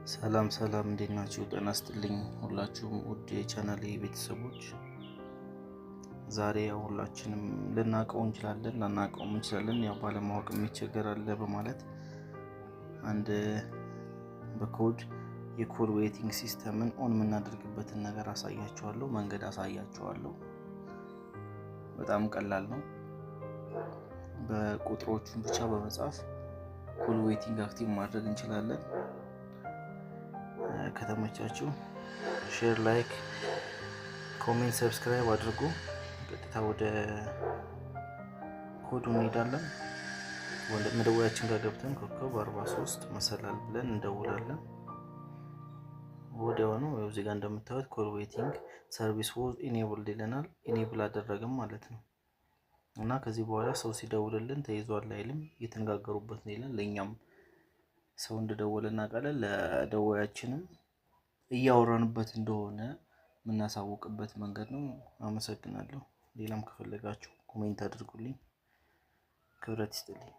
ሰላም ሰላም እንዴት ናችሁ? ጤና ይስጥልኝ ሁላችሁም ውድ የቻናሌ ቤተሰቦች። ዛሬ ያው ሁላችንም ልናውቀው እንችላለን ላናውቀውም እንችላለን፣ ያው ባለማወቅ የሚቸገር አለ በማለት አንድ በኮድ የኮድ ዌቲንግ ሲስተምን ኦን የምናደርግበትን ነገር አሳያችኋለሁ፣ መንገድ አሳያችኋለሁ። በጣም ቀላል ነው። በቁጥሮቹን ብቻ በመጻፍ ኮድ ዌቲንግ አክቲቭ ማድረግ እንችላለን። ከተመቻችሁ ሼር፣ ላይክ፣ ኮሜንት፣ ሰብስክራይብ አድርጉ። ቀጥታ ወደ ኮዱ እንሄዳለን። ወደ መደወያችን ጋር ገብተን ኮከብ 43 መሰላል ብለን እንደውላለን። ወዲያውኑ እዚህ ጋር እንደምታዩት ኮድ ዌቲንግ ሰርቪስ ዋዝ ኢኔብልድ ይለናል። ኢኔብል አደረግም ማለት ነው። እና ከዚህ በኋላ ሰው ሲደውልልን ተይዟል አይልም፣ እየተነጋገሩበት ነው ይላል። ለኛም ሰው እንደደወለና ቃለ ለደወያችንም እያወራንበት እንደሆነ የምናሳውቅበት መንገድ ነው። አመሰግናለሁ። ሌላም ከፈለጋችሁ ኮሜንት አድርጉልኝ። ክብረት ይስጥልኝ።